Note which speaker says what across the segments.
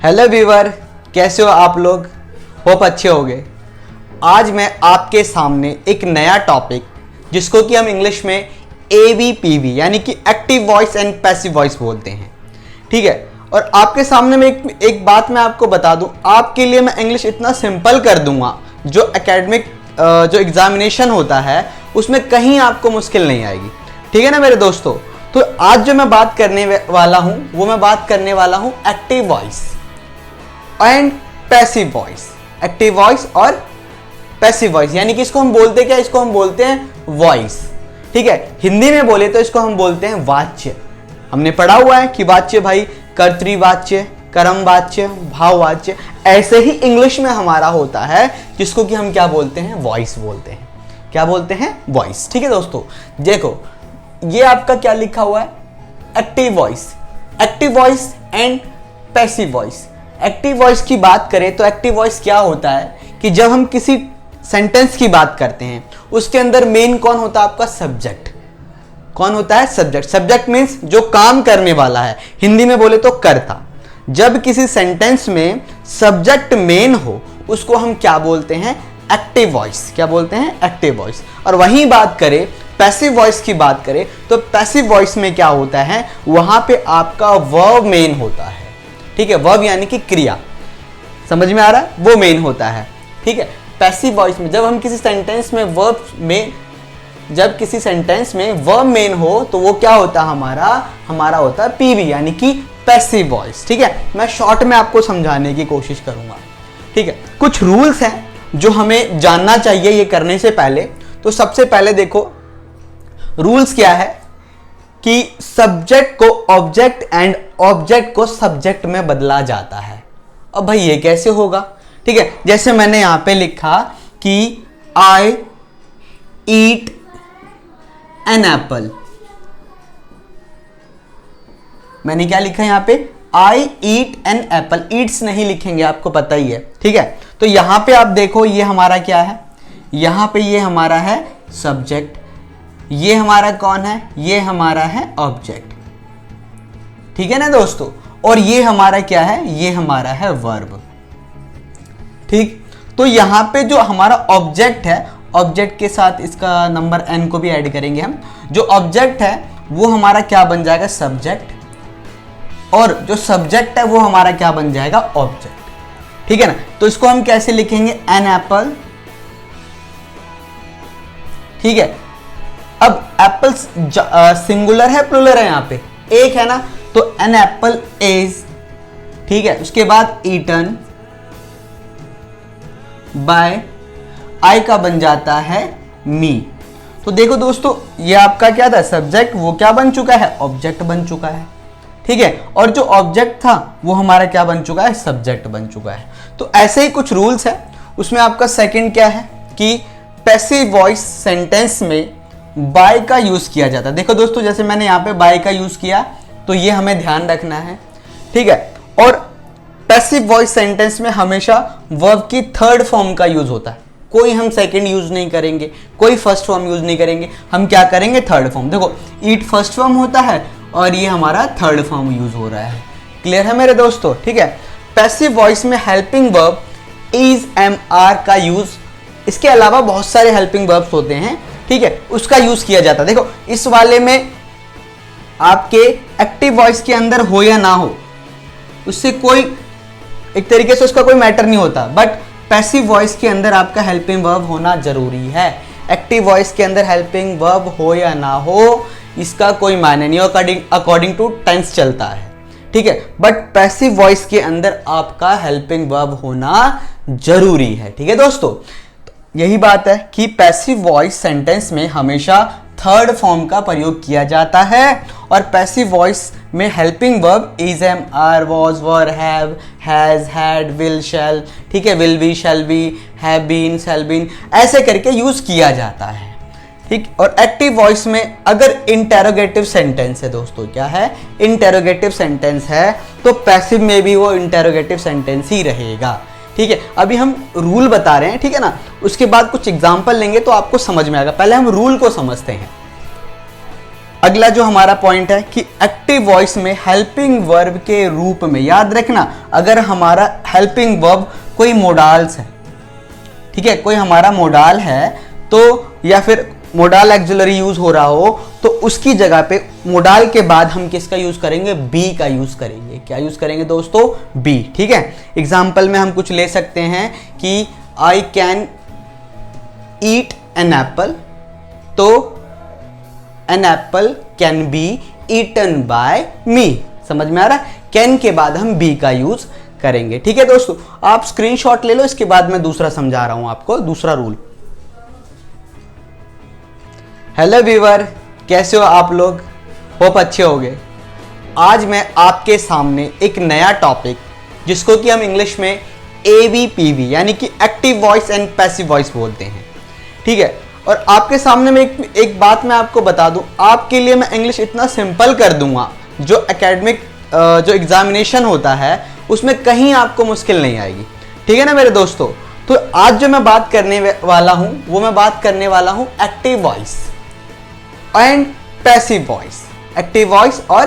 Speaker 1: Hello viewer, कैसे हो आप लोग? होप अच्छे होंगे। आज मैं आपके सामने एक नया टॉपिक जिसको कि हम इंग्लिश में ABPV यानी कि active voice and passive voice बोलते हैं, ठीक है। और आपके सामने में एक बात मैं आपको बता दूं, आपके लिए मैं इंग्लिश इतना सिंपल कर दूंगा जो एकेडमिक जो एग्जामिनेशन होता है उसमें कहीं आपको मुश्किल नहीं आएगी, ठीक है ना मेरे दोस्तों। तो आज जो मैं बात करने वाला हूं वो मैं बात करने वाला हूं active voice and passive voice. Active voice और पैसिव वॉइस यानी कि इसको हम बोलते क्या, इसको हम बोलते हैं वॉइस, ठीक है। हिंदी में बोले तो इसको हम बोलते हैं वाच्य। हमने पढ़ा हुआ है कि वाच्य भाई कर्तृवाच्य, कर्मवाच्य, भाववाच्य, ऐसे ही इंग्लिश में हमारा होता है जिसको कि हम क्या बोलते हैं, वॉइस बोलते हैं। क्या बोलते हैं? वॉइस, ठीक है दोस्तों। देखो ये आपका क्या लिखा हुआ है, active voice, active voice and passive voice. Active voice की बात करें तो एक्टिव वॉइस क्या होता है कि जब हम किसी सेंटेंस की बात करते हैं उसके अंदर मेन कौन होता है, आपका सब्जेक्ट। कौन होता है? सब्जेक्ट। सब्जेक्ट मीन्स जो काम करने वाला है, हिंदी में बोले तो कर्ता। जब किसी सेंटेंस में सब्जेक्ट मेन हो उसको हम क्या बोलते हैं, एक्टिव वॉइस। क्या बोलते हैं? Active voice. और वहीं बात करें पैसिव वॉइस की बात करें तो पैसिव वॉइस में क्या होता है, वहां पे आपका वर्ब मेन होता है, ठीक है। वर्ब यानी कि क्रिया, समझ में आ रहा है, वो मेन होता है, ठीक है। पैसिव वॉइस में जब हम किसी सेंटेंस में वर्ब में जब किसी सेंटेंस में वर्ब मेन हो तो वो क्या होता है, हमारा होता है पीवी यानी कि पैसिव वॉइस, ठीक है। मैं शॉर्ट में आपको समझाने की कोशिश करूंगा, ठीक है। कुछ रूल्स हैं जो हमें जानना चाहिए ये करने से पहले। तो सबसे पहले देखो रूल्स क्या है कि सब्जेक्ट को ऑब्जेक्ट एंड ऑब्जेक्ट को सब्जेक्ट में बदला जाता है। अब भाई ये कैसे होगा, ठीक है। जैसे मैंने यहां पे लिखा कि आई ईट एन एप्पल। मैंने क्या लिखा यहां पे, आई ईट एन एप्पल। ईट्स नहीं लिखेंगे, आपको पता ही है, ठीक है। तो यहां पे आप देखो ये हमारा क्या है, यहां पे ये हमारा है सब्जेक्ट, ये हमारा कौन है, ये हमारा है ऑब्जेक्ट, ठीक है ना दोस्तों। और ये हमारा क्या है, ये हमारा है वर्ब, ठीक। तो यहां पे जो हमारा ऑब्जेक्ट है, ऑब्जेक्ट के साथ इसका नंबर n को भी ऐड करेंगे हम। जो ऑब्जेक्ट है वो हमारा क्या बन जाएगा, सब्जेक्ट। और जो सब्जेक्ट है वो हमारा क्या बन जाएगा, ऑब्जेक्ट, ठीक है ना। तो इसको हम कैसे लिखेंगे, एन एप्पल, ठीक है। अब एप्पल्स सिंगुलर है प्लूरल है, यहां पे एक है ना, तो एन एप्पल इज, ठीक है। उसके बाद ईटन बाय, आई का बन जाता है मी। तो देखो दोस्तों ये आपका क्या था, सब्जेक्ट, वो क्या बन चुका है, ऑब्जेक्ट बन चुका है, ठीक है। और जो ऑब्जेक्ट था वो हमारा क्या बन चुका है, सब्जेक्ट बन चुका है। तो ऐसे ही कुछ रूल्स है। उसमें आपका सेकंड क्या है कि पैसिव वॉइस सेंटेंस में बाय का यूज किया जाता है। देखो दोस्तों जैसे मैंने यहाँ पे बाय का यूज किया तो ये हमें ध्यान रखना है, ठीक है। और पैसिव वॉइस सेंटेंस में हमेशा वर्ब की थर्ड फॉर्म का यूज होता है। कोई हम सेकंड यूज नहीं करेंगे, कोई फर्स्ट फॉर्म यूज नहीं करेंगे, हम क्या करेंगे, थर्ड फॉर्म। देखो ईट फर्स्ट फॉर्म होता है और ये हमारा थर्ड फॉर्म यूज हो रहा है। क्लियर है मेरे दोस्तों, ठीक है। पैसिव वॉइस में helping verb is, am, are का यूज, इसके अलावा बहुत सारे हेल्पिंग वर्ब्स होते हैं, ठीक है, उसका यूज किया जाता है। देखो इस वाले में आपके एक्टिव वॉइस के अंदर हो या ना हो उससे कोई, एक तरीके से उसका कोई मैटर नहीं होता, बट पैसिव वॉइस के अंदर आपका हेल्पिंग वर्ब होना जरूरी है। एक्टिव वॉइस के अंदर हेल्पिंग वर्ब हो या ना हो इसका कोई मायने नहीं, अकॉर्डिंग टू टेंस चलता है, ठीक है। बट पैसिव वॉइस के अंदर आपका हेल्पिंग वर्ब होना जरूरी है, ठीक है दोस्तों। यही बात है कि पैसिव वॉइस सेंटेंस में हमेशा थर्ड फॉर्म का प्रयोग किया जाता है। और पैसिव वॉइस में helping verb is, am, are, was, were, have, has, had, will, shall, ठीक है, will be, shall be, have been, shall been, ऐसे करके यूज किया जाता है, ठीक। और एक्टिव वॉइस में अगर इंटेरोगेटिव सेंटेंस है दोस्तों, क्या है, इंटेरोगेटिव सेंटेंस है, तो पैसिव में भी वो इंटेरोगेटिव सेंटेंस ही रहेगा, ठीक है। अभी हम रूल बता रहे हैं, ठीक है ना, उसके बाद कुछ एग्जांपल लेंगे तो आपको समझ में आएगा। पहले हम रूल को समझते हैं। अगला जो हमारा पॉइंट है कि एक्टिव वॉइस में हेल्पिंग वर्ब के रूप में, याद रखना अगर हमारा हेल्पिंग वर्ब कोई मोडाल्स है, ठीक है, कोई हमारा मोडाल है तो, या फिर मोडाल एक्सिलरी यूज हो रहा हो तो उसकी जगह पे मोडाल के बाद हम किसका यूज करेंगे, बी का यूज करेंगे। क्या यूज करेंगे दोस्तों, बी। ठीक है, एग्जाम्पल में हम कुछ ले सकते हैं कि I can eat an apple, तो an apple can be eaten by me. समझ में आ रहा है, कैन के बाद हम बी का यूज करेंगे। ठीक है दोस्तों, आप स्क्रीनशॉट ले लो, इसके बाद मैं दूसरा समझा रहा हूं आपको, दूसरा रूल। हेलो व्यूअर, कैसे हो आप लोग, होप अच्छे होंगे। आज मैं आपके सामने एक नया टॉपिक, जिसको कि हम इंग्लिश में ABPV यानी कि active voice and passive voice बोलते हैं। ठीक है, और आपके सामने में एक बात मैं आपको बता दूं, आपके लिए मैं इंग्लिश इतना सिंपल कर दूंगा, जो एकेडमिक जो एग्जामिनेशन होता है उसमें कहीं आपको मुश्किल नहीं आएगी। ठीक है ना मेरे दोस्तों। तो आज जो मैं बात करने वाला हूं वो मैं बात करने वाला हूं active voice and passive voice. Active voice और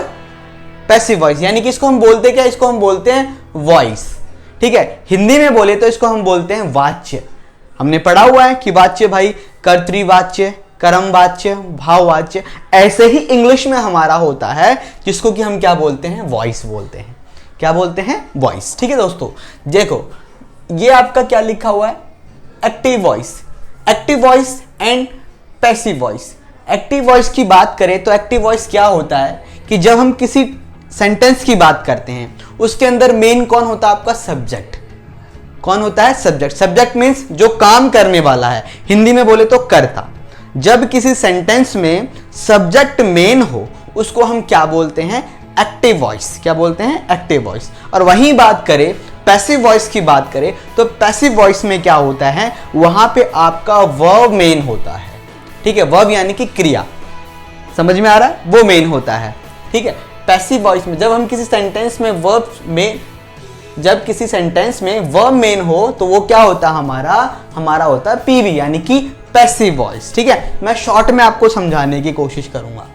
Speaker 1: पैसिव वॉइस यानी कि इसको हम बोलते क्या, इसको हम बोलते हैं वॉइस। ठीक है, हिंदी में बोले तो इसको हम बोलते हैं वाच्य। हमने पढ़ा हुआ है कि वाच्य भाई कर्तृवाच्य, कर्मवाच्य, भाववाच्य, ऐसे ही इंग्लिश में हमारा होता है जिसको कि हम क्या बोलते हैं, वॉइस बोलते हैं। क्या बोलते हैं, वॉइस। ठीक है दोस्तों, देखो ये आपका क्या लिखा हुआ है, active voice, active voice and passive voice. Active voice की बात करें तो एक्टिव वॉइस क्या होता है कि जब हम किसी सेंटेंस की बात करते हैं उसके अंदर मेन कौन होता है, आपका सब्जेक्ट। कौन होता है, सब्जेक्ट। सब्जेक्ट मीन्स जो काम करने वाला है, हिंदी में बोले तो कर्ता। जब किसी सेंटेंस में सब्जेक्ट मेन हो उसको हम क्या बोलते हैं, एक्टिव वॉइस। क्या बोलते हैं, एक्टिव वॉइस। और वहीं बात करें पैसिव वॉइस की बात करें तो पैसिव वॉइस में क्या होता है, वहां पे आपका वर्ब मेन होता है। ठीक है, वर्ब यानी कि क्रिया, समझ में आ रहा है, वो मेन होता है। ठीक है, पैसिव वॉइस में जब हम किसी सेंटेंस में वर्ब में, जब किसी सेंटेंस में वर्ब मेन हो तो वो क्या होता है, हमारा होता है पीवी यानी कि पैसिव वॉइस। ठीक है, मैं शॉर्ट में आपको समझाने की कोशिश करूंगा।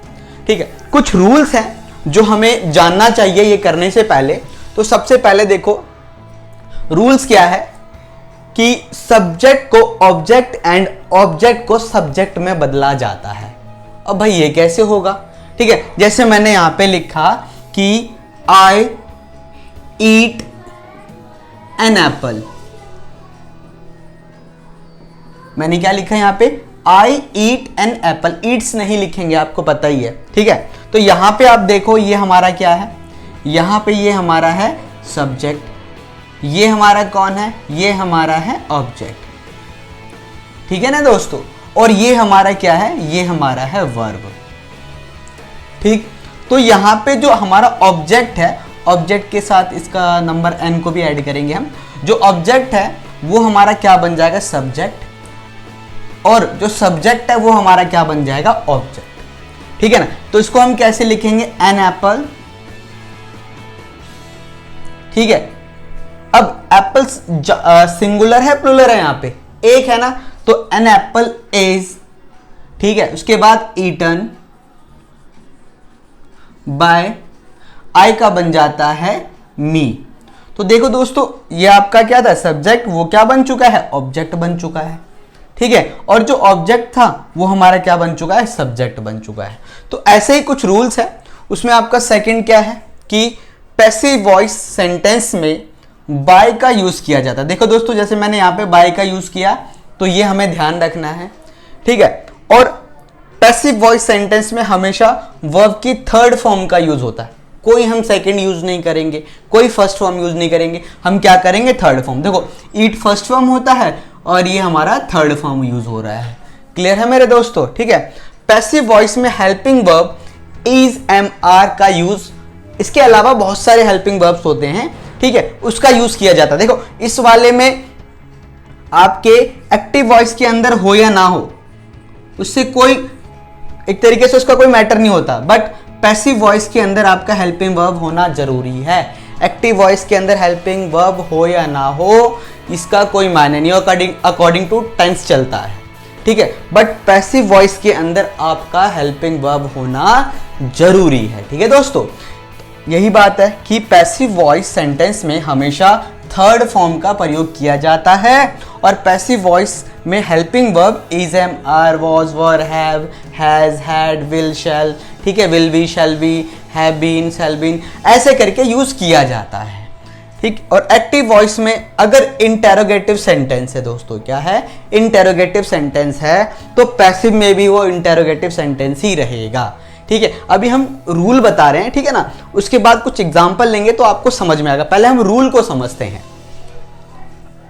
Speaker 1: ठीक है, कुछ रूल्स हैं जो हमें जानना चाहिए ये करने से पहले। तो सबसे पहले देखो रूल्स क्या है कि सब्जेक्ट को ऑब्जेक्ट एंड ऑब्जेक्ट को सब्जेक्ट में बदला जाता है। अब भाई ये कैसे होगा, ठीक है, जैसे मैंने यहां पे लिखा कि आई ईट एन एप्पल। मैंने क्या लिखा यहां पे, आई ईट एन एप्पल। ईट्स नहीं लिखेंगे, आपको पता ही है। ठीक है, तो यहां पे आप देखो ये हमारा क्या है, यहां पे ये हमारा है सब्जेक्ट, ये हमारा कौन है, ये हमारा है ऑब्जेक्ट। ठीक है ना दोस्तों, और ये हमारा क्या है, ये हमारा है वर्ब। ठीक, तो यहां पे जो हमारा ऑब्जेक्ट है, ऑब्जेक्ट के साथ इसका नंबर n को भी ऐड करेंगे हम। जो ऑब्जेक्ट है वो हमारा क्या बन जाएगा, सब्जेक्ट, और जो सब्जेक्ट है वो हमारा क्या बन जाएगा, ऑब्जेक्ट। ठीक है ना, तो इसको हम कैसे लिखेंगे, एन एप्पल। ठीक है, अब एप्पल सिंगुलर है प्लूरल है, यहां पे एक है ना, तो एन एप्पल इज। ठीक है, उसके बाद ईटन बाय, आई का बन जाता है मी। तो देखो दोस्तों ये आपका क्या था, सब्जेक्ट, वो क्या बन चुका है, ऑब्जेक्ट बन चुका है। ठीक है, और जो ऑब्जेक्ट था वो हमारा क्या बन चुका है, सब्जेक्ट बन चुका है। तो ऐसे ही कुछ रूल्स है। उसमें आपका सेकंड क्या है कि पैसिव वॉइस सेंटेंस में बाय का यूज किया जाता है। देखो दोस्तों, जैसे मैंने यहाँ पे बाय का यूज किया तो ये हमें ध्यान रखना है। ठीक है, और पैसिव वॉइस सेंटेंस में हमेशा वर्ब की थर्ड फॉर्म का यूज होता है। कोई हम सेकंड यूज नहीं करेंगे, कोई फर्स्ट फॉर्म यूज नहीं करेंगे, हम क्या करेंगे, थर्ड फॉर्म। देखो ईट फर्स्ट फॉर्म होता है और ये हमारा थर्ड फॉर्म यूज हो रहा है। क्लियर है मेरे दोस्तों। ठीक है, पैसिव वॉइस में helping verb is, am, are का यूज, इसके अलावा बहुत सारे हेल्पिंग वर्ब्स होते हैं। ठीक है, उसका यूज किया जाता है। देखो इस वाले में आपके एक्टिव वॉइस के अंदर हो या ना हो उससे कोई, एक तरीके से उसका कोई मैटर नहीं होता, बट पैसिव वॉइस के अंदर आपका हेल्पिंग वर्ब होना जरूरी है। एक्टिव वॉइस के अंदर हेल्पिंग वर्ब हो या ना हो इसका कोई मायने नहीं, अकॉर्डिंग टू टेंस चलता है। ठीक है, बट पैसिव वॉइस के अंदर आपका हेल्पिंग वर्ब होना जरूरी है। ठीक है दोस्तों, यही बात है कि पैसिव वॉइस सेंटेंस में हमेशा थर्ड फॉर्म का प्रयोग किया जाता है और पैसिव वॉइस में helping verb is, am, are, was, were, have, has, had, will, shall, ठीक है, will be, shall be, have been, shall been, ऐसे करके यूज किया जाता है। ठीक, और एक्टिव वॉइस में अगर इंटेरोगेटिव सेंटेंस है दोस्तों, क्या है, इंटेरोगेटिव सेंटेंस है, तो पैसिव में भी वो इंटेरोगेटिव सेंटेंस ही रहेगा। ठीक है, अभी हम रूल बता रहे हैं, ठीक है ना, उसके बाद कुछ एग्जांपल लेंगे तो आपको समझ में आएगा। पहले हम रूल को समझते हैं।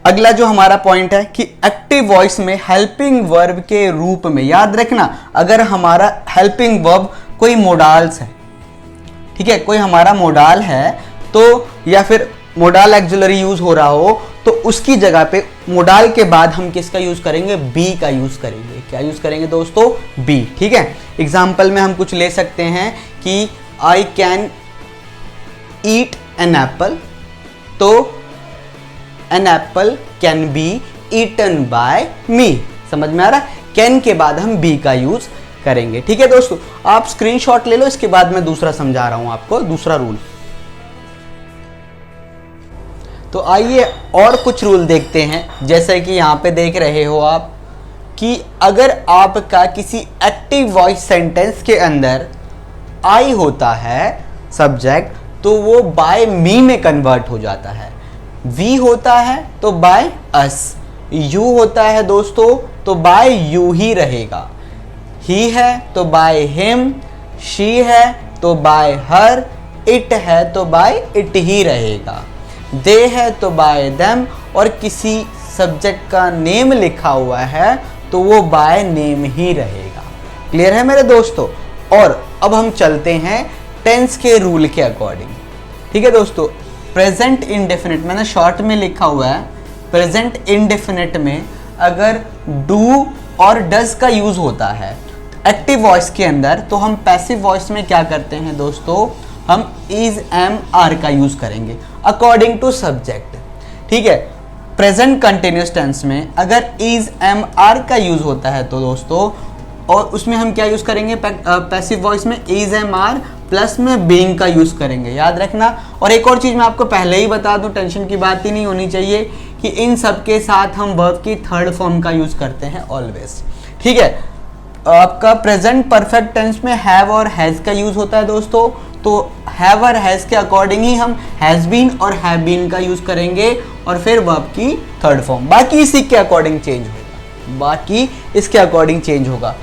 Speaker 1: अगला जो हमारा पॉइंट है कि एक्टिव वॉइस में हेल्पिंग वर्ब के रूप में, याद रखना, अगर हमारा हेल्पिंग वर्ब कोई मोडाल्स है, ठीक है, कोई हमारा मोडाल है तो, या फिर मोडाल एक्सिलरी यूज हो रहा हो, तो उसकी जगह पे मोडाल के बाद हम किसका यूज करेंगे, बी का यूज करेंगे। क्या यूज करेंगे दोस्तों, बी। ठीक है, एग्जाम्पल में हम कुछ ले सकते हैं कि I can eat an apple, तो an apple can be eaten by me. समझ में आ रहा है, कैन के बाद हम बी का यूज करेंगे। ठीक है दोस्तों, आप स्क्रीनशॉट ले लो, इसके बाद मैं दूसरा समझा रहा हूं आपको, दूसरा रूल। तो आइए और कुछ रूल देखते हैं। जैसे कि यहाँ पे देख रहे हो आप कि अगर आपका किसी एक्टिव वॉइस सेंटेंस के अंदर आई होता है सब्जेक्ट, तो वो बाय मी में कन्वर्ट हो जाता है। वी होता है तो बाय अस, यू होता है दोस्तों तो बाय यू ही रहेगा, ही है तो बाय हिम, शी है तो बाय हर, इट है तो बाय इट ही रहेगा, दे है तो बाय देम, और किसी सब्जेक्ट का नेम लिखा हुआ है तो वो बाय नेम ही रहेगा। क्लियर है मेरे दोस्तों। और अब हम चलते हैं टेंस के रूल के अकॉर्डिंग। ठीक है दोस्तों, प्रेजेंट इंडेफिनिट मैंने शॉर्ट में लिखा हुआ है। प्रेजेंट इंडेफिनिट में अगर डू और डज का यूज होता है एक्टिव वॉइस के अंदर, तो हम पैसिव वॉइस में क्या करते हैं दोस्तों, हम इज, एम, आर का यूज करेंगे अकॉर्डिंग टू सब्जेक्ट। ठीक है, प्रेजेंट कंटिन्यूस टेंस में अगर इज, एम, आर का यूज होता है तो दोस्तों, और उसमें हम क्या यूज करेंगे, पैसिव वॉइस में इज, एम, आर प्लस में बीइंग का यूज करेंगे, याद रखना। और एक और चीज मैं आपको पहले ही बता दूं, टेंशन की बात ही नहीं होनी चाहिए, कि इन सब के साथ हम वर्ब की थर्ड फॉर्म का यूज करते हैं ऑलवेज। ठीक है, आपका प्रेजेंट परफेक्ट टेंस में हैव और हैज का यूज होता है दोस्तों, तो हैव और हैज के अकॉर्डिंग ही हम हैज बीन और हैव बीन का यूज करेंगे, और फिर वर्ब की थर्ड फॉर्म। बाकी इसी के अकॉर्डिंग चेंज होगा, बाकी इसके अकॉर्डिंग चेंज होगा।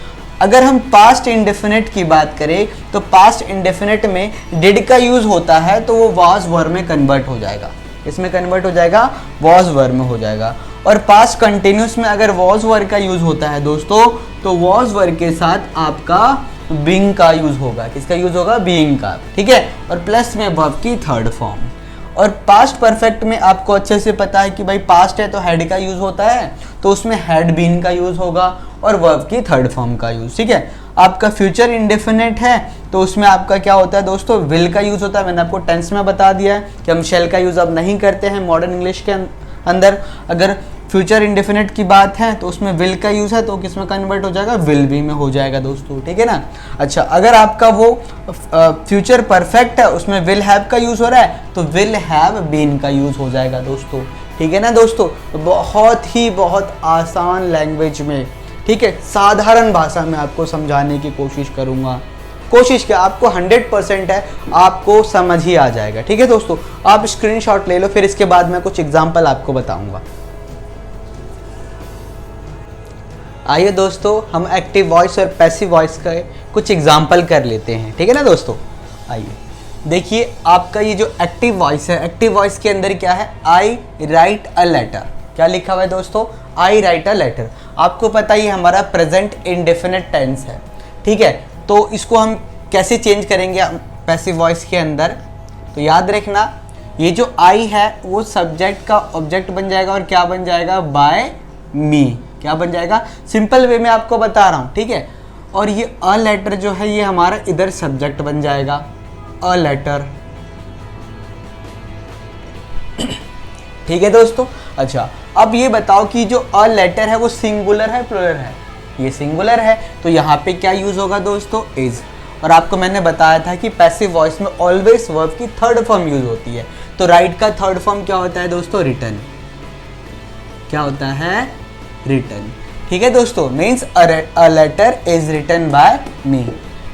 Speaker 1: अगर हम पास्ट इंडेफिनिट की बात करें, तो पास्ट इंडेफिनिट में डिड का यूज होता है तो वो वाज वर्ब में कन्वर्ट हो जाएगा। इसमें कन्वर्ट हो जाएगा, वाज वर्ब में हो जाएगा। और पास्ट कंटिन्यूस में अगर वाज वर्ब का यूज होता है दोस्तों, तो वाज वर्ब के साथ आपका बीइंग का यूज होगा। किसका यूज होगा, बीइंग का। ठीक है, और प्लस में वर्ब की थर्ड फॉर्म। और पास्ट परफेक्ट में आपको अच्छे से पता है कि भाई पास्ट है तो हैड का यूज होता है, तो उसमें हैड बीन का यूज होगा और वर्ब की थर्ड फॉर्म का यूज। ठीक है, आपका फ्यूचर इंडेफिनिट है तो उसमें आपका क्या होता है दोस्तों, विल का यूज होता है। मैंने आपको टेंस में बता दिया है कि हम शेल का यूज अब नहीं करते हैं मॉडर्न इंग्लिश के अंदर। अगर फ्यूचर इंडेफिनिट की बात है तो उसमें विल का यूज है, तो किसमें कन्वर्ट हो जाएगा, विल बी में हो जाएगा दोस्तों। ठीक है ना। अच्छा, अगर आपका वो फ्यूचर परफेक्ट है, उसमें विल हैव का यूज हो रहा है, तो विल हैव बीन का यूज हो जाएगा दोस्तों। ठीक है ना दोस्तों, बहुत आसान लैंग्वेज में, ठीक है, साधारण भाषा में आपको समझाने की कोशिश करूंगा। कोशिश क्या, आपको 100% है, आपको समझ ही आ जाएगा। ठीक है दोस्तों, आप स्क्रीनशॉट ले लो, फिर इसके बाद मैं कुछ एग्जांपल आपको बताऊंगा। आइए दोस्तों, हम एक्टिव वॉइस और पैसिव वॉइस का कुछ एग्जांपल कर लेते हैं। ठीक है ना दोस्तों, आइए देखिए, आपका ये जो एक्टिव वॉइस है, एक्टिव वॉइस के अंदर क्या है, आई राइट अ लेटर। क्या लिखा हुआ है दोस्तों, आई राइट अ लेटर। आपको पता ही हमारा प्रेजेंट इंडेफिनिट टेंस है। ठीक है, तो इसको हम कैसे चेंज करेंगे पैसिव वॉइस के अंदर, तो याद रखना, ये जो आई है वो सब्जेक्ट का ऑब्जेक्ट बन जाएगा, और क्या बन जाएगा, बाय मी। क्या बन जाएगा, सिंपल वे में आपको बता रहा हूँ। ठीक है, और ये अ लेटर जो है ये हमारा इधर सब्जेक्ट बन जाएगा, अ लेटर। ठीक है दोस्तों। अच्छा, अब ये बताओ कि जो अ लेटर है वो सिंगुलर है, प्लूरल है, ये सिंगुलर है, तो यहाँ पे क्या यूज होगा दोस्तों, इज। और आपको मैंने बताया था कि पैसिव वॉइस में ऑलवेज वर्ब की थर्ड फॉर्म यूज होती है। तो राइट का थर्ड फॉर्म क्या होता है दोस्तों, रिटन। क्या होता है, रिटन। ठीक है दोस्तों, means a letter is written by me.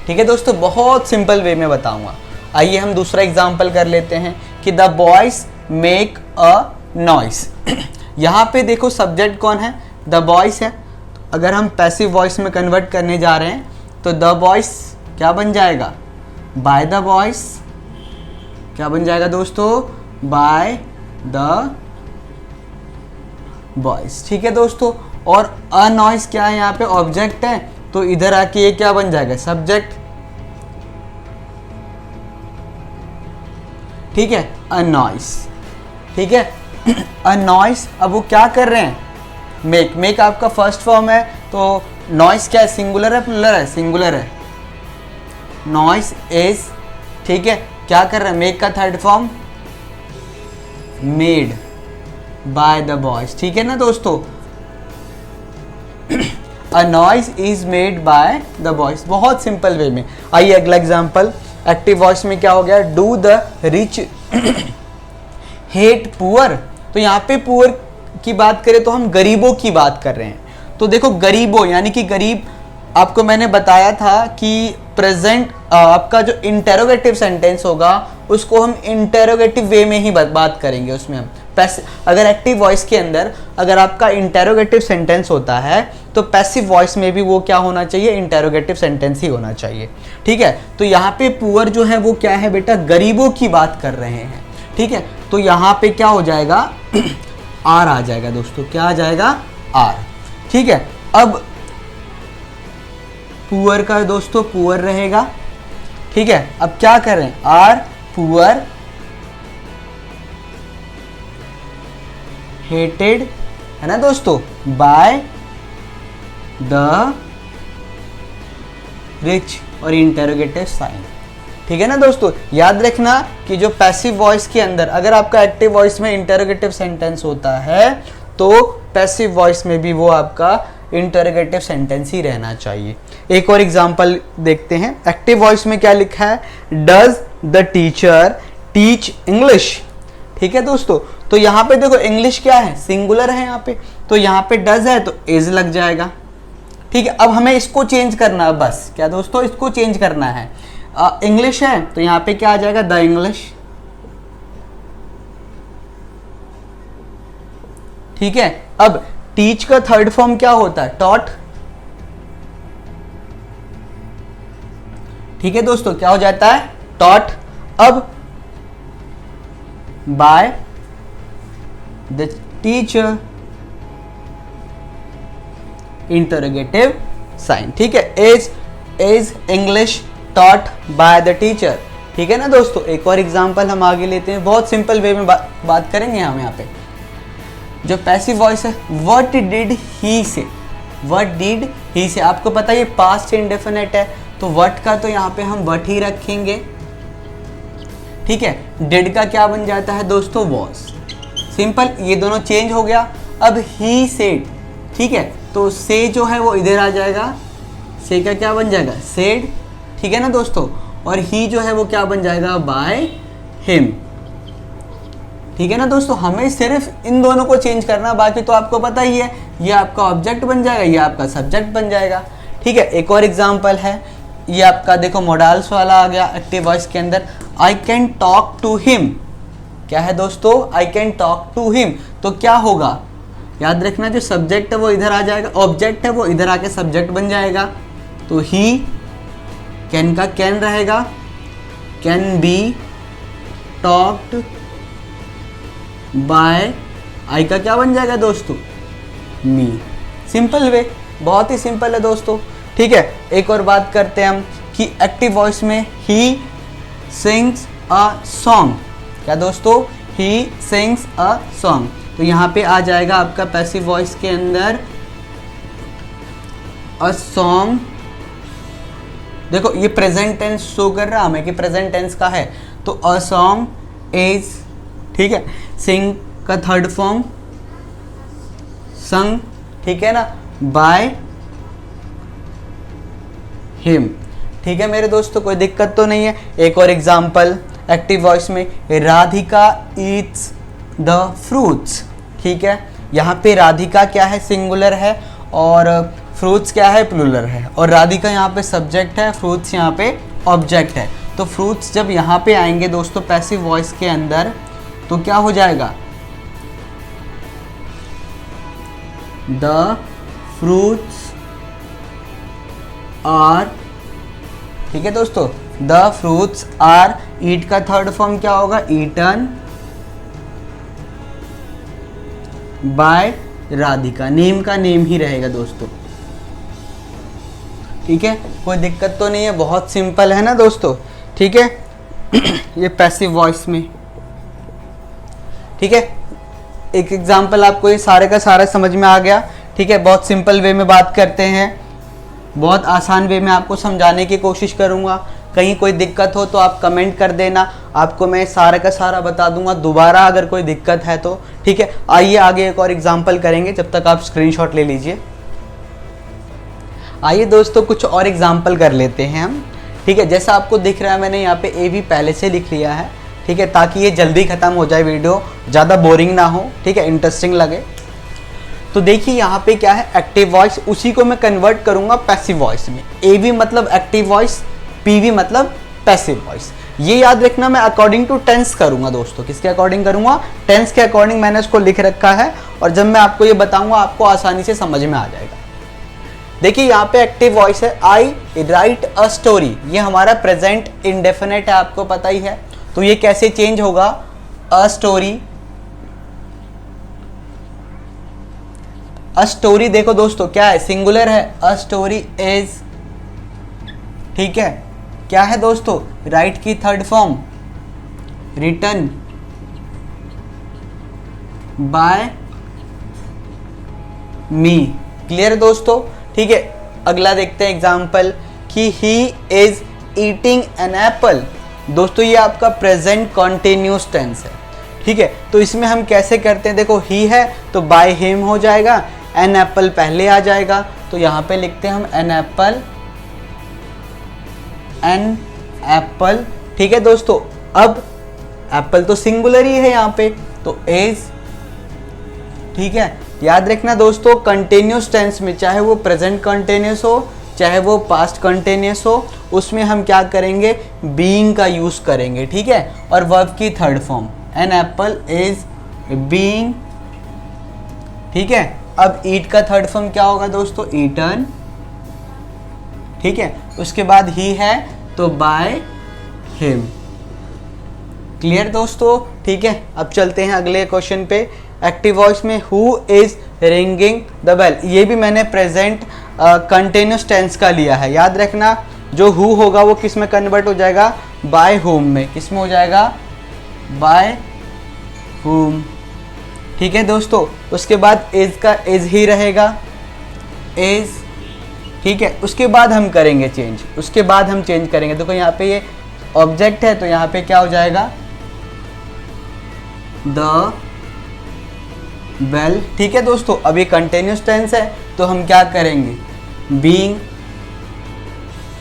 Speaker 1: ठीक है दोस्तों, बहुत सिंपल वे में बताऊंगा। आइए हम दूसरा एग्जाम्पल कर लेते हैं कि the boys make a noise. यहाँ पे देखो सब्जेक्ट कौन है, द बॉयज है। अगर हम पैसिव वॉइस में कन्वर्ट करने जा रहे हैं तो द बॉयज क्या बन जाएगा, बाय द बॉयज। क्या बन जाएगा दोस्तों, बाय द बॉयज। ठीक है दोस्तों, और अ नॉइस क्या है, यहाँ पे ऑब्जेक्ट है, तो इधर आके ये क्या बन जाएगा, सब्जेक्ट। ठीक है, अ नॉइस। ठीक है, अ नॉइस। अब वो क्या कर रहे हैं, मेक। मेक आपका फर्स्ट फॉर्म है, तो नॉइस क्या है, सिंगुलर है प्लुरल है, सिंगुलर है। नॉइस इज, ठीक है, क्या कर रहे हैं, मेक का third form made by the boys. ठीक है ना दोस्तों, अ noise is made by the boys, बहुत सिंपल वे में। आइए अगला एग्जांपल, एक्टिव वॉइस में क्या हो गया, do the rich hate poor. तो यहाँ पे पुअर की बात करें तो हम गरीबों की बात कर रहे हैं। तो देखो गरीबों यानी कि गरीब, आपको मैंने बताया था कि प्रेजेंट आपका जो इंटेरोगेटिव सेंटेंस होगा उसको हम इंटेरोगेटिव वे में ही बात करेंगे। उसमें हम अगर एक्टिव वॉइस के अंदर अगर आपका इंटेरोगेटिव सेंटेंस होता है तो पैसिव वॉइस में भी वो क्या होना चाहिए, इंटेरोगेटिव सेंटेंस ही होना चाहिए। ठीक है, तो यहाँ पे पुअर जो है वो क्या है बेटा, गरीबों की बात कर रहे हैं। ठीक है, तो यहाँ पे क्या हो जाएगा, आर आ जाएगा दोस्तों। क्या आ जाएगा, आर। ठीक है, अब पुअर का दोस्तों पुअर रहेगा। ठीक है, अब क्या करें, आर पुअर हेटेड, है ना दोस्तों, बाय द रिच और इंटेरोगेटिव साइन। ठीक है ना दोस्तों, याद रखना कि जो पैसिव वॉइस के अंदर अगर आपका एक्टिव वॉइस में इंटेरोगेटिव सेंटेंस होता है तो पैसिव वॉइस में भी वो आपका इंटेरोगेटिव सेंटेंस ही रहना चाहिए। एक और एग्जांपल देखते हैं, एक्टिव वॉइस में क्या लिखा है, does the teacher teach English. ठीक है दोस्तों, तो यहाँ पे देखो इंग्लिश क्या है, सिंगुलर है यहाँ पे, तो यहाँ पे डज है तो इज लग जाएगा। ठीक है, अब हमें इसको चेंज करना है, बस क्या दोस्तों, इसको चेंज करना है। इंग्लिश है तो यहाँ पे क्या आ जाएगा, द इंग्लिश। ठीक है, अब टीच का थर्ड फॉर्म क्या होता है, टॉट। ठीक है दोस्तों, क्या हो जाता है, टॉट। अब by the teacher, interrogative sign. ठीक है, is English taught by the teacher. ठीक है ना दोस्तों, एक और एग्जांपल हम आगे लेते हैं, बहुत सिंपल वे में बात करेंगे हम यहाँ पे। जो पैसिव वॉइस है, व्हाट डिड ही से, व्हाट डिड ही से, आपको पता है ये पास्ट इंडेफिनिट है, तो व्हाट का तो यहाँ पे हम व्हाट ही रखेंगे। ठीक है, डिड का क्या बन जाता है दोस्तों, वॉज। सिंपल, ये दोनों चेंज हो गया। अब ही सेड, ठीक है, तो से जो है वो इधर आ जाएगा, से का क्या बन जाएगा, सेड। ठीक है ना दोस्तों, और ही जो है वो क्या बन जाएगा, बाय हिम। ठीक है ना दोस्तों, हमें सिर्फ इन दोनों को चेंज करना, बाकी तो आपको पता ही है, ये आपका ऑब्जेक्ट बन जाएगा, ये आपका सब्जेक्ट बन जाएगा। ठीक है, एक और एग्जांपल है, ये आपका देखो मॉडल्स वाला आ गया एक्टिव वॉइस के अंदर, I can talk to him. क्या है दोस्तों, I can talk to him, तो क्या होगा, याद रखना जो सब्जेक्ट है वो इधर आ जाएगा, ऑब्जेक्ट है वो इधर आके सब्जेक्ट बन जाएगा। तो ही, कैन का कैन रहेगा, कैन बी टॉक्ड बाय, आई का क्या बन जाएगा दोस्तों, मी। सिंपल वे, बहुत ही सिंपल है दोस्तों। ठीक है, एक और बात करते हैं हम कि एक्टिव वॉइस में ही सिंग्स अ सॉन्ग। क्या दोस्तों, ही सिंग्स अ सॉन्ग, तो यहाँ पे आ जाएगा आपका पैसिव वॉइस के अंदर अ सॉन्ग। देखो ये प्रेजेंट टेंस शो कर रहा हमें कि प्रेजेंट टेंस का है, तो अ सॉन्ग इज, ठीक है, सिंग का थर्ड फॉर्म संग, ठीक है ना, बाय हिम। ठीक है मेरे दोस्तों, कोई दिक्कत तो नहीं है। एक और एग्जाम्पल एक्टिव वॉइस में, राधिका ईट्स द फ्रूट्स। ठीक है, यहाँ पे राधिका क्या है, सिंगुलर है, और फ्रूट्स क्या है, प्लूरल है, और राधिका यहाँ पे सब्जेक्ट है, फ्रूट्स यहाँ पे ऑब्जेक्ट है। तो फ्रूट्स जब यहाँ पे आएंगे दोस्तों पैसिव वॉइस के अंदर, तो क्या हो जाएगा, द फ्रूट्स आर। ठीक है दोस्तों, द फ्रूट्स आर, ईट का थर्ड फॉर्म क्या होगा, ईटन बाय राधिका। नेम का नेम ही रहेगा दोस्तों। ठीक है, कोई दिक्कत तो नहीं है, बहुत सिंपल है ना दोस्तों। ठीक है ये पैसिव वॉइस में। ठीक है, एक एग्जांपल आपको ये सारे का सारा समझ में आ गया। ठीक है, बहुत सिंपल वे में बात करते हैं, बहुत आसान वे में आपको समझाने की कोशिश करूंगा। कहीं कोई दिक्कत हो तो आप कमेंट कर देना, आपको मैं सारा का सारा बता दूंगा दोबारा अगर कोई दिक्कत है तो। ठीक है, आइए आगे एक और एग्जांपल करेंगे, जब तक आप स्क्रीनशॉट ले लीजिए। आइए दोस्तों कुछ और एग्जांपल कर लेते हैं हम। ठीक है, जैसा आपको दिख रहा है मैंने यहाँ पे ए भी पहले से लिख लिया है। ठीक है, ताकि ये जल्दी खत्म हो जाए, वीडियो ज़्यादा बोरिंग ना हो। ठीक है, इंटरेस्टिंग लगे। तो देखिए यहाँ पे क्या है, एक्टिव वॉइस, उसी को मैं कन्वर्ट करूंगा पैसिव वॉइस में। ए भी मतलब एक्टिव वॉइस, पी भी मतलब पैसिव वॉइस। ये याद रखना, मैं अकॉर्डिंग टू टेंस करूंगा दोस्तों। किसके अकॉर्डिंग करूंगा, टेंस के अकॉर्डिंग मैंने इसको लिख रखा है, और जब मैं आपको ये बताऊंगा आपको आसानी से समझ में आ जाएगा। देखिए यहाँ पे एक्टिव वॉइस है, आई राइट अ स्टोरी। ये हमारा प्रेजेंट इंडेफिनिट है, आपको पता ही है। तो ये कैसे चेंज होगा, अ स्टोरी। अ स्टोरी देखो दोस्तों क्या है, सिंगुलर है, अ स्टोरी इज। ठीक है, क्या है दोस्तों, राइट की third form, written by me. Clear दोस्तों। ठीक है, अगला देखते हैं एग्जाम्पल कि he is eating an apple. दोस्तों ये आपका प्रेजेंट कॉन्टिन्यूस टेंस है। ठीक है, तो इसमें हम कैसे करते हैं, देखो ही है तो बाय हिम हो जाएगा, एन एप्पल पहले आ जाएगा, तो यहाँ पे लिखते हैं हम एन एप्पल, एन एप्पल। ठीक है दोस्तों, अब एप्पल तो सिंगुलर ही है यहाँ पे, तो इज। ठीक है, याद रखना दोस्तों कंटिन्यूस टेंस में, चाहे वो प्रेजेंट कंटिन्यूस हो चाहे वो पास्ट कंटिन्यूस हो, उसमें हम क्या करेंगे, बीइंग का यूज करेंगे। ठीक है, और वर्ब की third form, an apple is being. ठीक है, अब ईट का थर्ड फॉर्म क्या होगा दोस्तों, ईटन। ठीक है, उसके बाद ही है तो बाय हिम। क्लियर दोस्तों। ठीक है, अब चलते हैं अगले क्वेश्चन पे। एक्टिव वॉइस में who is ringing the bell, ये भी मैंने प्रेजेंट कंटिन्यूस टेंस का लिया है। याद रखना जो हु होगा वो किस में कन्वर्ट हो जाएगा, बाय हुम में। किस में हो जाएगा, बाय हुम। ठीक है दोस्तों, उसके बाद इज का इज ही रहेगा, इज। ठीक है, उसके बाद हम करेंगे चेंज, उसके बाद हम चेंज करेंगे। देखो यहाँ पे ये ऑब्जेक्ट है तो यहाँ पे क्या हो जाएगा, द बेल। ठीक है दोस्तों, अब ये कंटिन्यूस टेंस है तो हम क्या करेंगे, बीइंग।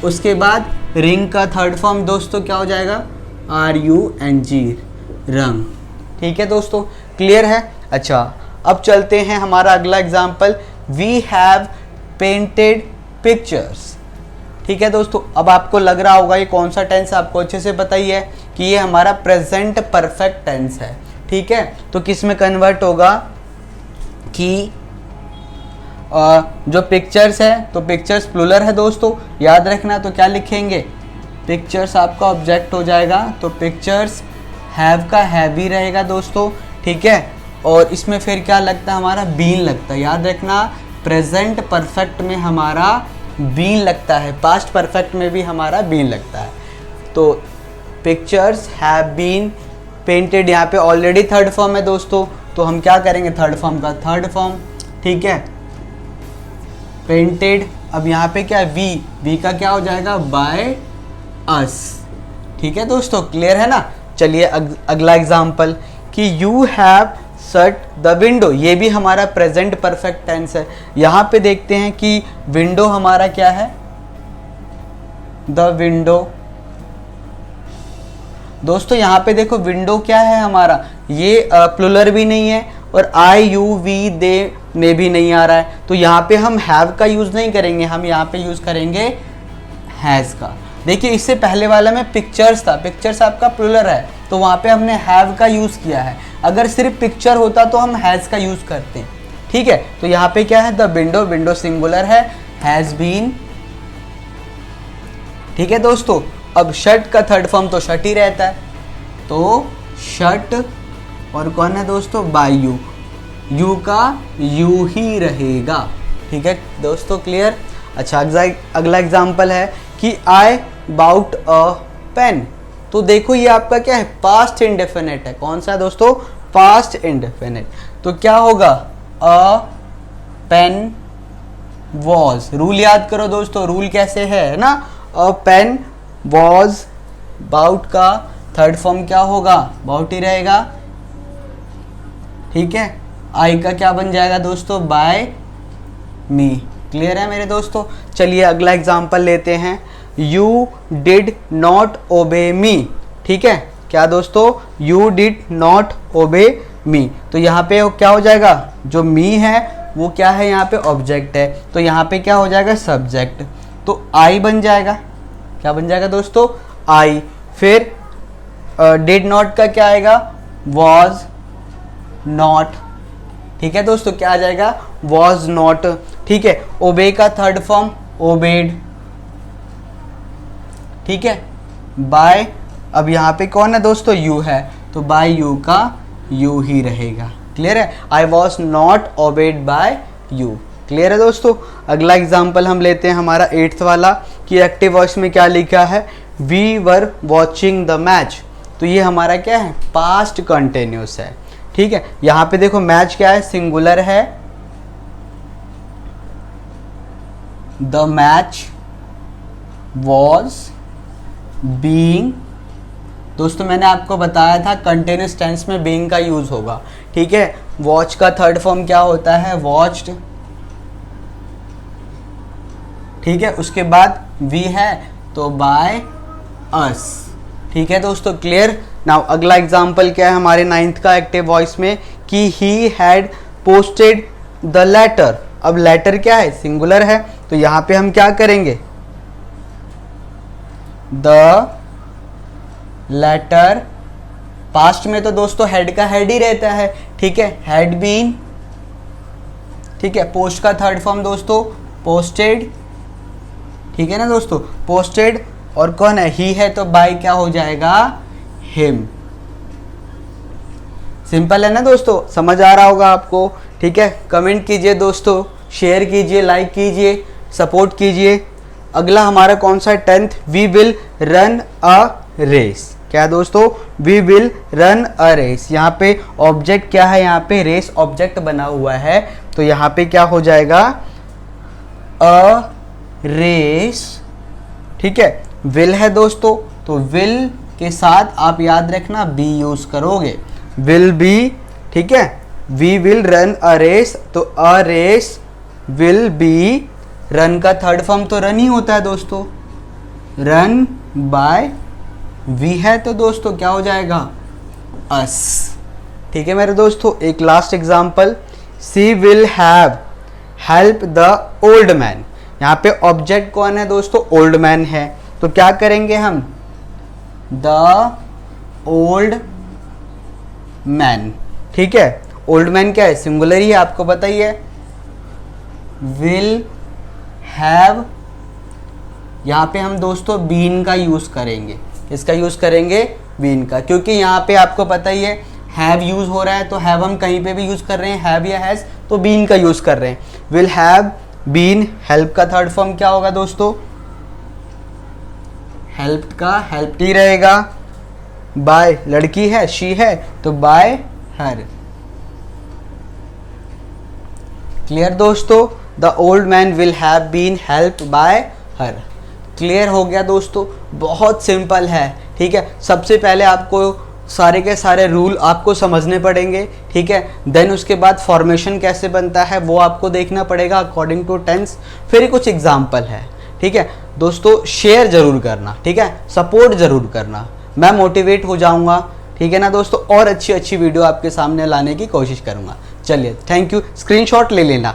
Speaker 1: उसके बाद रिंग का थर्ड फॉर्म दोस्तों क्या हो जाएगा, आर यू एन जी, रंग। ठीक है दोस्तों, क्लियर है। अच्छा, अब चलते हैं हमारा अगला example, we have painted pictures. ठीक है दोस्तों, अब आपको लग रहा होगा ये कौन सा टेंस, आपको अच्छे से पता ही है कि ये हमारा प्रेजेंट परफेक्ट टेंस है। ठीक है, तो किस में कन्वर्ट होगा कि जो पिक्चर्स है, तो पिक्चर्स प्लूरल है दोस्तों, याद रखना। तो क्या लिखेंगे, पिक्चर्स आपका ऑब्जेक्ट हो जाएगा, तो पिक्चर्स हैव का हैव ही रहेगा दोस्तों। ठीक है, और इसमें फिर क्या लगता है, हमारा बीन लगता है। याद रखना प्रेजेंट परफेक्ट में हमारा बीन लगता है, पास्ट परफेक्ट में भी हमारा बीन लगता है। तो पिक्चर्स हैव बीन पेंटेड, यहाँ पे ऑलरेडी थर्ड फॉर्म है दोस्तों, तो हम क्या करेंगे, थर्ड फॉर्म का थर्ड फॉर्म। ठीक है, पेंटेड। अब यहाँ पे क्या है, वी का क्या हो जाएगा, बाय अस। ठीक है दोस्तों, क्लियर है ना। चलिए अगला एग्जाम्पल कि you have shut the window, ये भी हमारा प्रेजेंट परफेक्ट टेंस है। यहाँ पे देखते हैं कि विंडो हमारा क्या है, द विंडो। दोस्तों यहाँ पे देखो विंडो क्या है हमारा, ये प्लुरल भी नहीं है और आई यू वी दे में भी नहीं आ रहा है, तो यहाँ पे हम हैव का यूज नहीं करेंगे, हम यहाँ पे यूज करेंगे हैज का। देखिए इससे पहले वाला में पिक्चर्स था, पिक्चर्स आपका प्लुरल है तो वहाँ पे हमने हैव का यूज किया है। अगर सिर्फ पिक्चर होता तो हम हैज का यूज करते हैं, ठीक है। तो यहाँ पे क्या है, द विंडो, विंडो सिंगुलर है, हैज बीन, ठीक है दोस्तों। अब शट का थर्ड फॉर्म तो शट ही रहता है, तो शट और कौन है दोस्तों, बाय यू, यू का यू ही रहेगा, ठीक है दोस्तों, क्लियर। अच्छा अगला एग्जाम्पल है कि आई बाउट अ पेन। तो देखो ये आपका क्या है, पास्ट इंडेफिनिट है। कौन सा है दोस्तों, पास्ट इंडेफिनिट। तो क्या होगा, अ पेन वॉज। रूल याद करो दोस्तों, रूल कैसे है ना, अ पेन वॉज, बाउट का थर्ड फॉर्म क्या होगा, बाउट ही रहेगा, ठीक है। आई का क्या बन जाएगा दोस्तों, बाय मी। क्लियर है मेरे दोस्तों। चलिए अगला एग्जांपल लेते हैं, यू डिड नॉट ओबे मी, ठीक है। क्या दोस्तों, यू डिड नॉट ओबे मी। तो यहाँ पे क्या हो जाएगा, जो मी है वो क्या है, यहाँ पे ऑब्जेक्ट है, तो यहाँ पे क्या हो जाएगा, सब्जेक्ट। तो आई बन जाएगा, क्या बन जाएगा दोस्तों, आई। फिर डिड नॉट का क्या आएगा, वॉज नॉट, ठीक है दोस्तों, क्या आ जाएगा, वॉज नॉट, ठीक है। ओबे का थर्ड फॉर्म ओबेड, ठीक है। बाय, अब यहाँ पे कौन है दोस्तों, यू है, तो बाय यू का यू ही रहेगा। क्लियर है, I was not obeyed by you. Clear है दोस्तों। अगला एग्जाम्पल हम लेते हैं हमारा 8th वाला, कि एक्टिव वॉइस में क्या लिखा है, we were watching the match. तो ये हमारा क्या है, पास्ट कंटिन्यूस है, ठीक है। यहाँ पे देखो मैच क्या है, सिंगुलर है, द मैच वॉज बीइंग। दोस्तों मैंने आपको बताया था कंटिन्यूस टेंस में बीइंग का यूज होगा, ठीक है। वॉच का थर्ड फॉर्म क्या होता है, वॉच्ड, ठीक है। उसके बाद वी है तो बाय अस, ठीक है दोस्तों, क्लियर। नाउ अगला एग्जाम्पल क्या है हमारे 9th का एक्टिव वॉइस में, कि he had posted the letter. अब लेटर क्या है, सिंगुलर है, तो यहाँ पे हम क्या करेंगे, द लेटर। पास्ट में तो दोस्तों हेड का हेड ही रहता है, ठीक है, हैड बीन, ठीक है। पोस्ट का थर्ड फॉर्म दोस्तों पोस्टेड, ठीक है ना दोस्तों, पोस्टेड। और कौन है, ही है, तो बाय क्या हो जाएगा, हिम। सिंपल है ना दोस्तों, समझ आ रहा होगा आपको, ठीक है। कमेंट कीजिए दोस्तों, शेयर कीजिए, लाइक कीजिए, सपोर्ट कीजिए। अगला हमारा कौन सा है, 10th, we will run a race. क्या दोस्तों, we will run a race. यहाँ पे ऑब्जेक्ट क्या है, यहाँ पे रेस ऑब्जेक्ट बना हुआ है, तो यहाँ पे क्या हो जाएगा, अ रेस, ठीक है। विल है दोस्तों, तो विल के साथ आप याद रखना बी यूज करोगे, विल बी, ठीक है। We will run a race, तो a race will be. Run का थर्ड फॉर्म तो रन ही होता है दोस्तों, रन बाय वी है, तो दोस्तों क्या हो जाएगा, अस, ठीक है मेरे दोस्तों। एक last example, she will have help the old man. यहाँ पे ऑब्जेक्ट कौन है दोस्तों, ओल्ड मैन है, तो क्या करेंगे हम, द ओल्ड मैन, ठीक है। ओल्ड मैन क्या है, सिंगुलर ही है, आपको पता ही है। विल हैव, यहाँ पे हम दोस्तों बीन का यूज करेंगे, इसका यूज करेंगे बीन का, क्योंकि यहाँ पे आपको पता ही है हैव यूज हो रहा है, तो हैव हम कहीं पे भी यूज कर रहे हैं, हैव या हैज, तो बीन का यूज कर रहे हैं। विल हैव बीन, हेल्प का थर्ड फॉर्म क्या होगा दोस्तों, हेल्प का हेल्प ही रहेगा, बाय लड़की है, शी है, तो बाय हर। क्लियर दोस्तों, the old man will have been help by her. Clear हो गया दोस्तों, बहुत सिंपल है, ठीक है। सबसे पहले आपको सारे के सारे रूल आपको समझने पड़ेंगे, ठीक है। देन उसके बाद फॉर्मेशन कैसे बनता है वो आपको देखना पड़ेगा अकॉर्डिंग टू टेंस, फिर कुछ एग्जाम्पल है, ठीक है। दोस्तों शेयर ज़रूर करना, ठीक है, सपोर्ट ज़रूर करना, मैं मोटिवेट हो जाऊँगा, ठीक है ना दोस्तों, और अच्छी अच्छी वीडियो आपके सामने लाने की कोशिश करूँगा। चलिए, थैंक यू, स्क्रीनशॉट ले लेना।